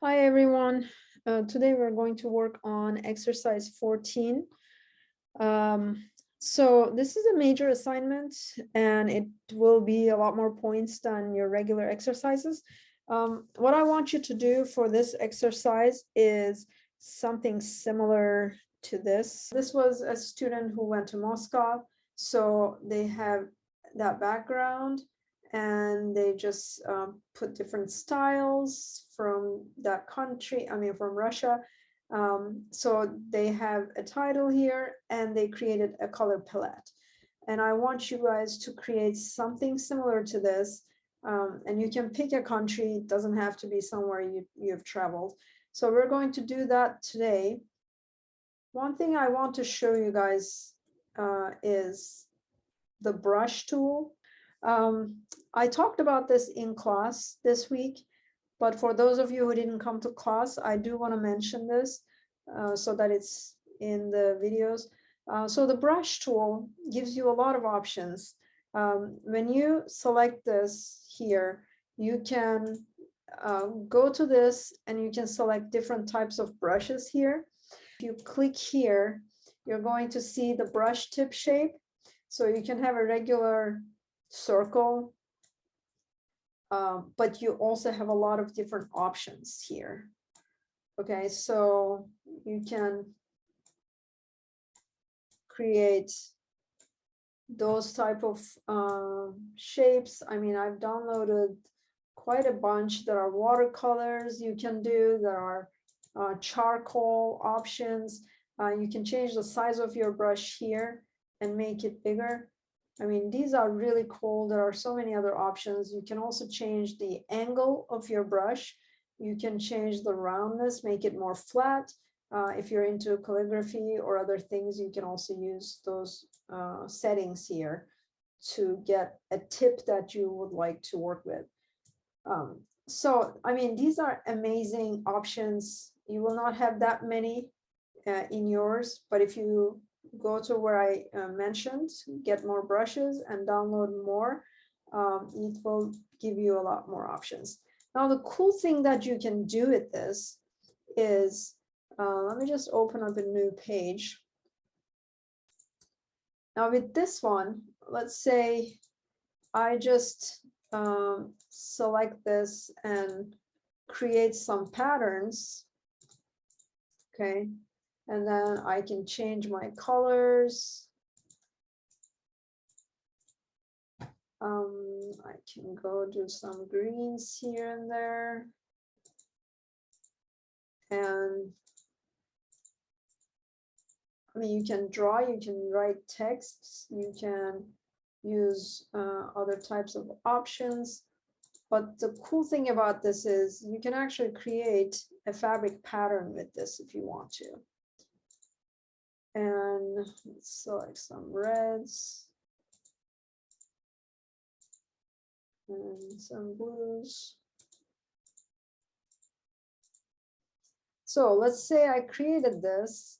Hi everyone. Today we're going to work on exercise 14. So this is a major assignment and it will be a lot more points than your regular exercises. What I want you to do for this exercise is something similar to this. This was a student who went to Moscow, so they have that background and they just put different styles from that country, from Russia. So they have a title here and they created a color palette. And I want you guys to create something similar to this. And you can pick a country, it doesn't have to be somewhere you've traveled. So we're going to do that today. One thing I want to show you guys is the brush tool. I talked about this in class this week, but for those of you who didn't come to class, I do want to mention this so that it's in the videos. So the brush tool gives you a lot of options. When you select this here, you can go to this and you can select different types of brushes here. If you click here, you're going to see the brush tip shape. So you can have a regular circle, but you also have a lot of different options here. Okay, so you can create those type of shapes. I've downloaded quite a bunch. There are watercolors you can do. There are charcoal options. You can change the size of your brush here and make it bigger. These are really cool. There are so many other options. You can also change the angle of your brush. You can change the roundness, make it more flat. If you're into calligraphy or other things, you can also use those settings here to get a tip that you would like to work with. These are amazing options. You will not have that many in yours, but if you go to where I mentioned, get more brushes and download more, it will give you a lot more options. Now, the cool thing that you can do with this is, let me just open up a new page. Now with this one, let's say I just select this and create some patterns, okay? And then I can change my colors. I can go do some greens here and there. And you can draw, you can write texts, you can use other types of options. But the cool thing about this is you can actually create a fabric pattern with this if you want to. And let's select some reds and some blues. So let's say I created this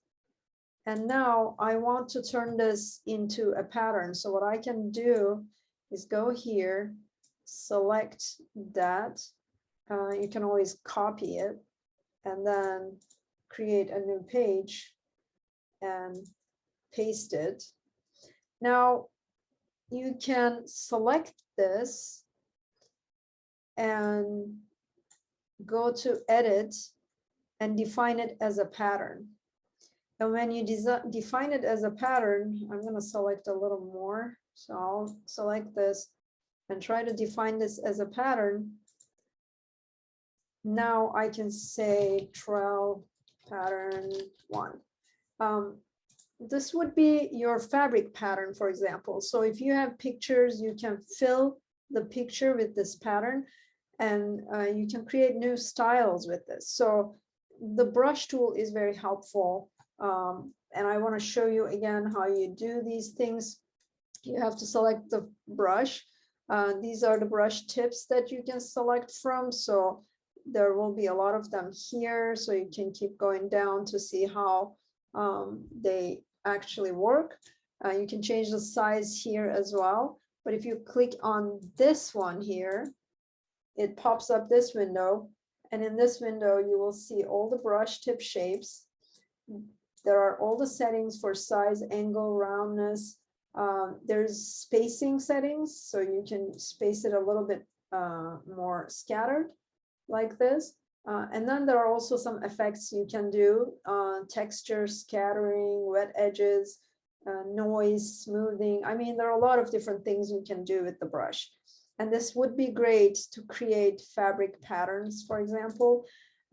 and now I want to turn this into a pattern. So what I can do is go here, select that. You can always copy it and then create a new page and paste it. Now you can select this and go to edit and define it as a pattern. And when you define it as a pattern, I'm going to select a little more. So I'll select this and try to define this as a pattern. Now I can say trell pattern 1. This would be your fabric pattern, for example. So if you have pictures, you can fill the picture with this pattern and you can create new styles with this. So the brush tool is very helpful. And I want to show you again how you do these things. You have to select the brush. These are the brush tips that you can select from. So there will be a lot of them here. So you can keep going down to see how they actually work. You can change the size here as well. But if you click on this one here, it pops up this window And in this window, you will see all the brush tip shapes. There are all the settings for size, angle, roundness. There's spacing settings, so you can space it a little bit more scattered like this. And then there are also some effects you can do, texture, scattering, wet edges, noise, smoothing. I mean, there are a lot of different things you can do with the brush. And this would be great to create fabric patterns, for example.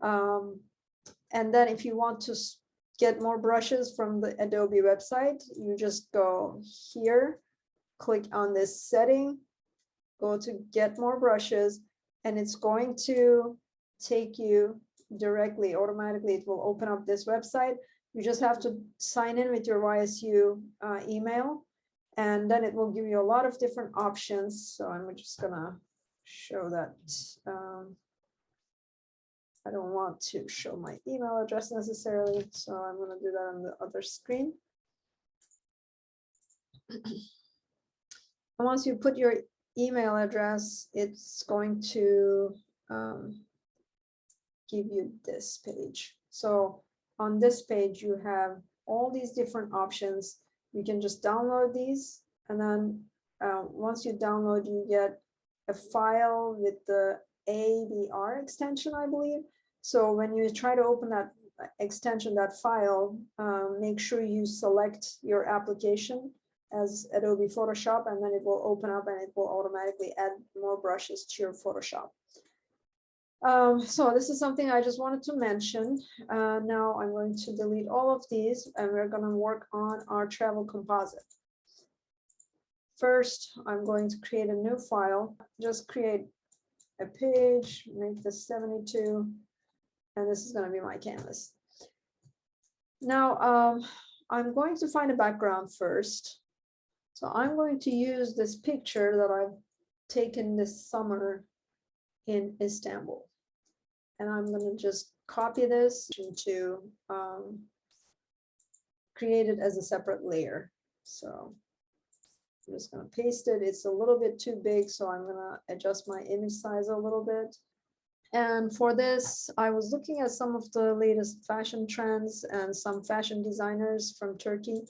And then if you want to get more brushes from the Adobe website, you just go here, click on this setting, go to get more brushes, and it's going to take you directly, automatically, it will open up this website. You just have to sign in with your YSU email, and then it will give you a lot of different options. So I'm just gonna show that. I don't want to show my email address necessarily, so I'm gonna do that on the other screen. And once you put your email address, it's going to give you this page. So on this page, you have all these different options. You can just download these, and then once you download, you get a file with the ABR extension, I believe. So when you try to open that extension, that file, make sure you select your application as Adobe Photoshop, and then it will open up and it will automatically add more brushes to your Photoshop. So this is something I just wanted to mention. Now I'm going to delete all of these, and we're going to work on our travel composite. First, I'm going to create a new file. Just create a page, make this 72, and this is going to be my canvas. Now, I'm going to find a background first. So I'm going to use this picture that I've taken this summer in Istanbul. And I'm going to just copy this to create it as a separate layer. So I'm just going to paste it. It's a little bit too big, so I'm going to adjust my image size a little bit. And for this, I was looking at some of the latest fashion trends and some fashion designers from Turkey.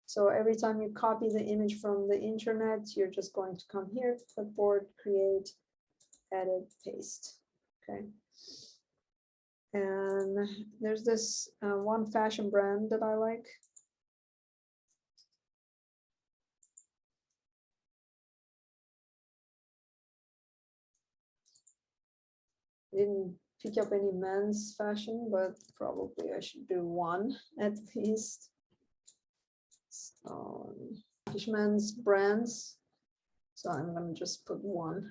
So every time you copy the image from the internet, you're just going to come here, clipboard, create, edit, paste. Okay. And there's this one fashion brand that I like. Didn't pick up any men's fashion, but probably I should do one at least. So, men's brands. So I'm gonna just put one.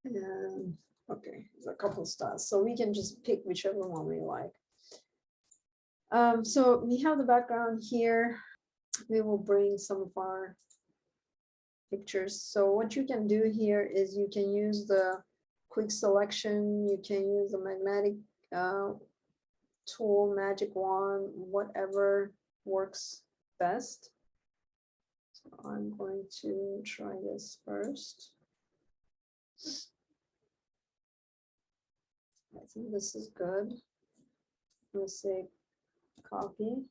And okay, there's a couple styles, so we can just pick whichever one we like. So we have the background here. We will bring some of our pictures. So what you can do here is you can use the quick selection, you can use the magnetic tool, magic wand, whatever works best. So I'm going to try this first. I think this is good. Let's say copy,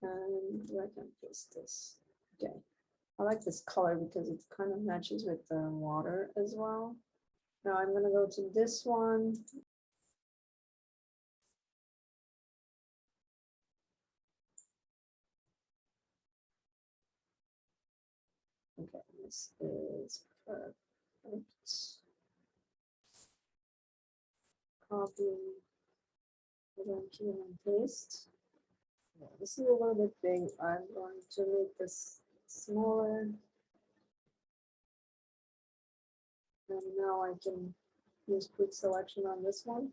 and I can paste this. Okay. I like this color because it kind of matches with the water as well. Now I'm going to go to this one. Okay, this is perfect. Copy, and paste. Yeah, this is a little bit big. I'm going to make this smaller. And now I can use quick selection on this one.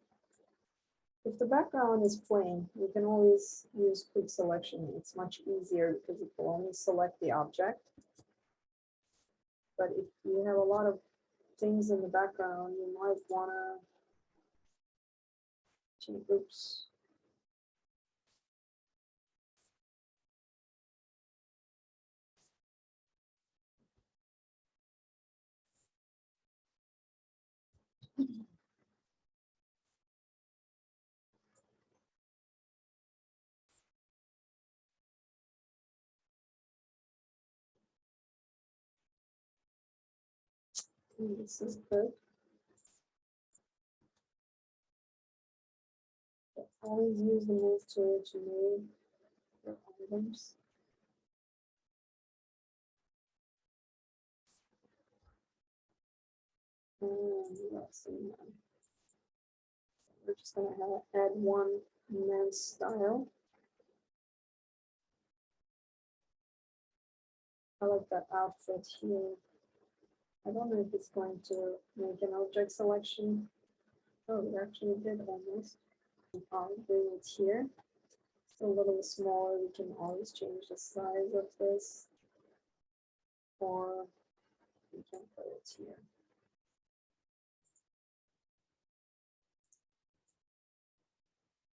If the background is plain, you can always use quick selection. It's much easier because it will only select the object. But if you have a lot of things in the background, you might want to, oops. This is good. Always use the move tool to move your items. And let's see now. We're just gonna add one men's style. I like that outfit here. I don't know if it's going to make an object selection. Oh, it actually did almost. I'll bring it here. It's a little smaller. We can always change the size of this, or we can put it here.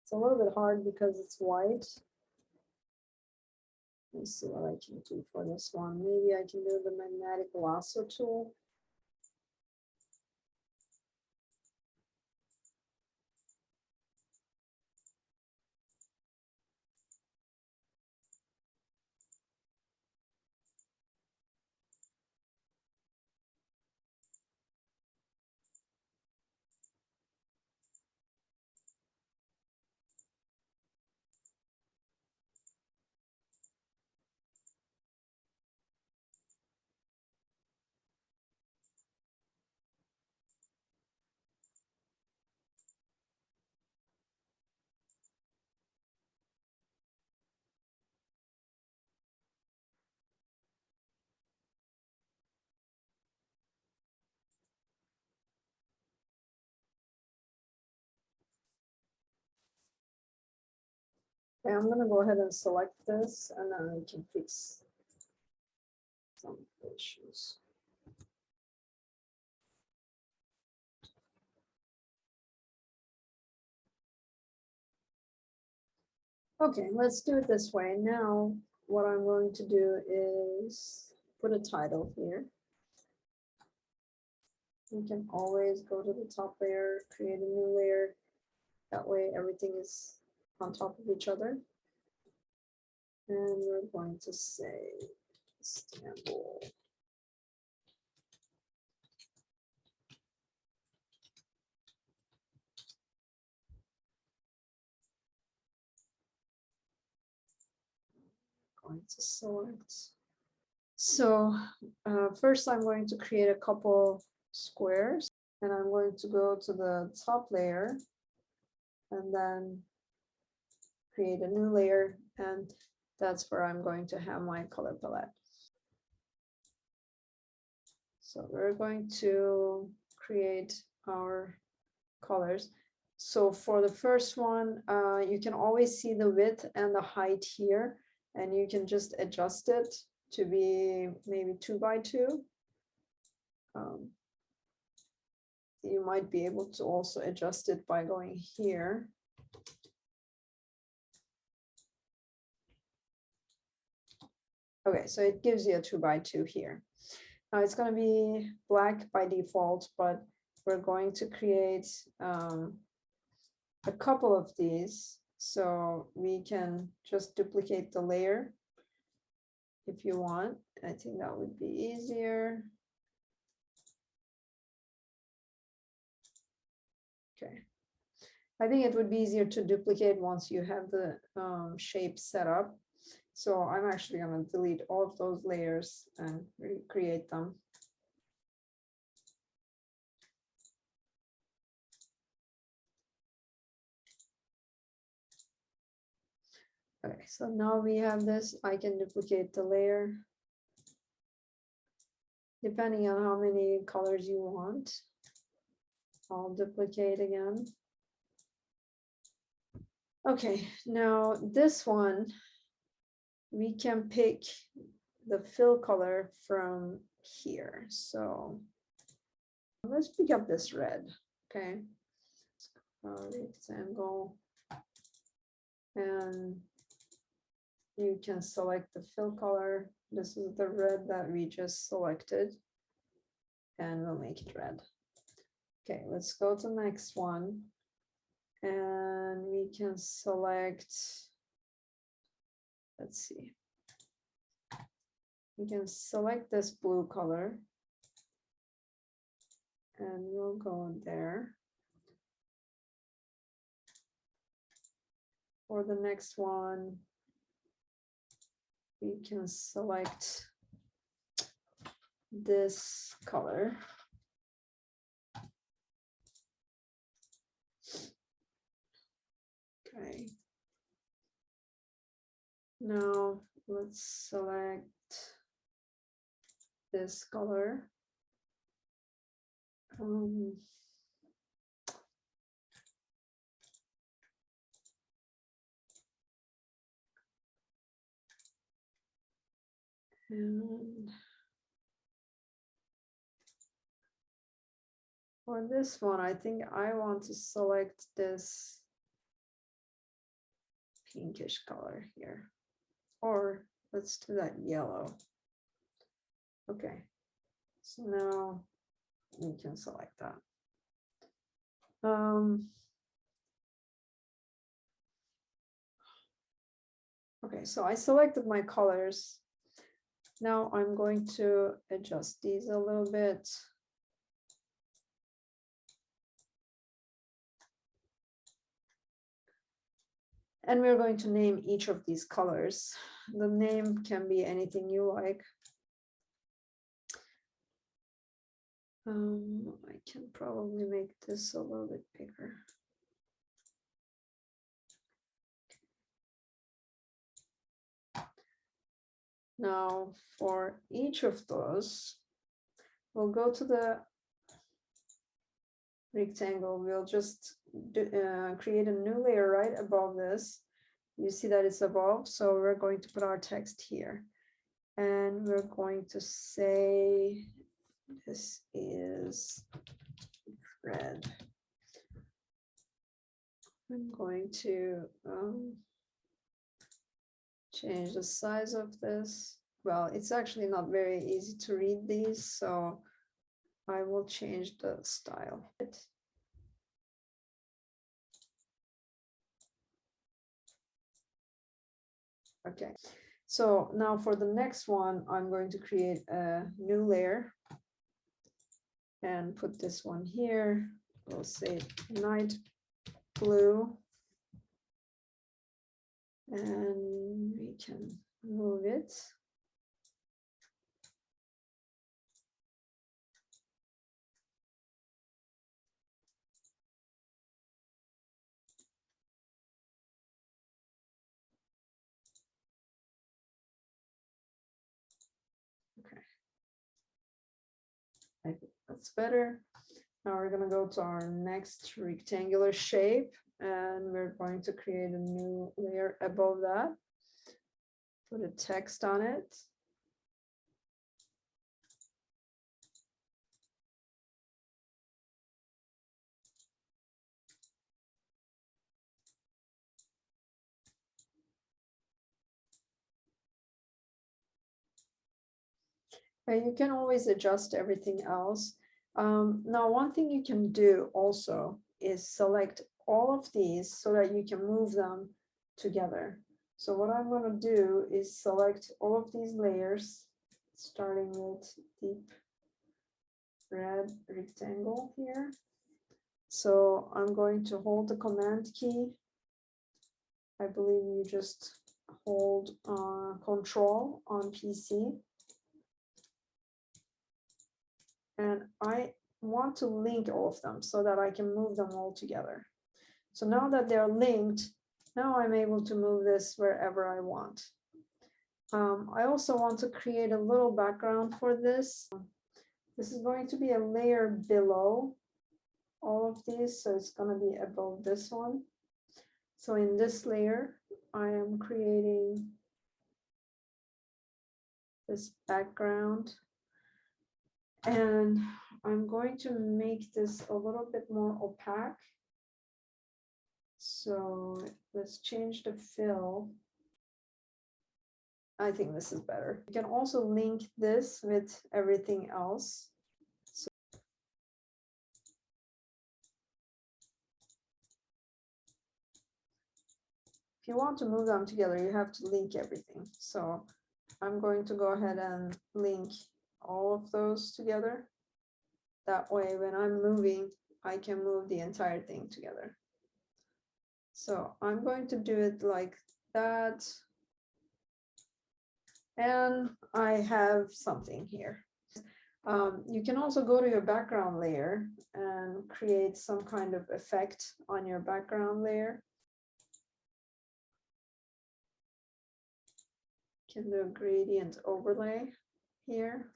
It's a little bit hard because it's white. Let's see what I can do for this one. Maybe I can do the magnetic lasso tool. Okay, I'm gonna go ahead and select this, and then we can fix some issues. Okay, let's do it this way. Now, what I'm going to do is put a title here. You can always go to the top layer, create a new layer. That way everything is on top of each other. And we're going to say Istanbul. Going to select. So first I'm going to create a couple squares, and I'm going to go to the top layer and then create a new layer, and that's where I'm going to have my color palette. So we're going to create our colors. So for the first one, you can always see the width and the height here, and you can just adjust it to be maybe 2 by 2. You might be able to also adjust it by going here. Okay, so it gives you a 2 by 2 here. Now it's going to be black by default, but we're going to create a couple of these, so we can just duplicate the layer if you want. I think that would be easier. Okay. I think it would be easier to duplicate once you have the shape set up. So I'm actually going to delete all of those layers and recreate them. Okay, so now we have this. I can duplicate the layer depending on how many colors you want. I'll duplicate again. Okay, now this one, we can pick the fill color from here. So let's pick up this red, okay? Rectangle. And you can select the fill color. This is the red that we just selected, and we'll make it red. Okay, let's go to the next one. And we can select, let's see. We can select this blue color. And we'll go there. For the next one, we can select this color. Okay. Now let's select this color. And for this one, I think I want to select this pinkish color here, or let's do that yellow. Okay, so now we can select that. Okay, so I selected my colors. Now I'm going to adjust these a little bit. And we're going to name each of these colors. The name can be anything you like. I can probably make this a little bit bigger. Now, for each of those, we'll go to the rectangle. We'll just create a new layer right above this. You see that it's above, so we're going to put our text here. And we're going to say, this is red. I'm going to change the size of this. Well, it's actually not very easy to read these, so I will change the style. Okay, so now for the next one, I'm going to create a new layer and put this one here. We'll say night blue. And we can move it. Okay. I think that's better. Now we're going to go to our next rectangular shape, and we're going to create a new layer above that. Put a text on it. And you can always adjust everything else. Now, one thing you can do also is select all of these so that you can move them together. So what I'm going to do is select all of these layers, starting with deep red rectangle here. So I'm going to hold the command key. I believe you just hold Control on PC. And I want to link all of them so that I can move them all together. So now that they're linked, now I'm able to move this wherever I want. I also want to create a little background for this. This is going to be a layer below all of these, so it's going to be above this one. So in this layer, I am creating this background. And I'm going to make this a little bit more opaque. So let's change the fill. I think this is better. You can also link this with everything else. if you want to move them together, you have to link everything. So I'm going to go ahead and link all of those together. That way, when I'm moving, I can move the entire thing together. So I'm going to do it like that. And I have something here. You can also go to your background layer and create some kind of effect on your background layer. You can do a gradient overlay here.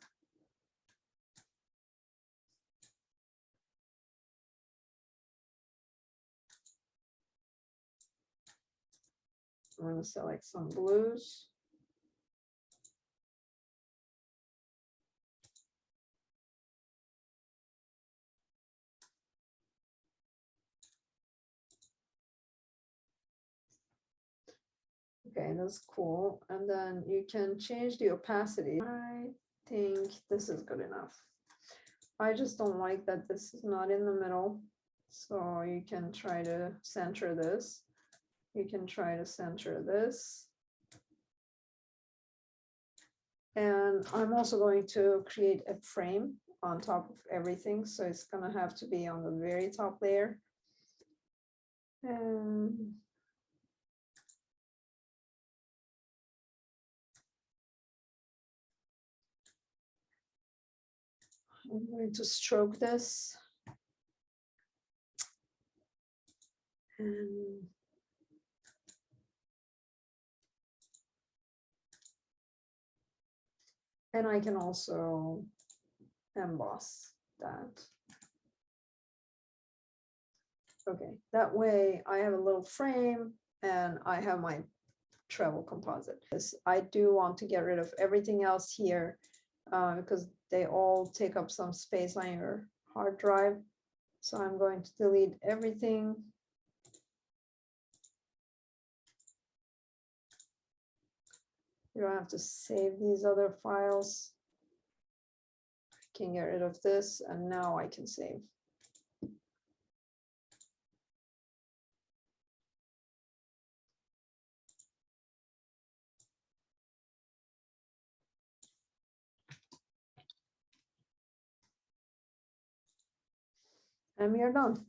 I'm going to select some blues. Okay, that's cool. And then you can change the opacity. I think this is good enough. I just don't like that this is not in the middle. So you can try to center this. You can try to center this. And I'm also going to create a frame on top of everything. So it's going to have to be on the very top layer. And I'm going to stroke this. And I can also emboss that. Okay, that way I have a little frame and I have my travel composite. I do want to get rid of everything else here because they all take up some space on your hard drive. So I'm going to delete everything. You don't have to save these other files. I can get rid of this and now I can save. And we are done.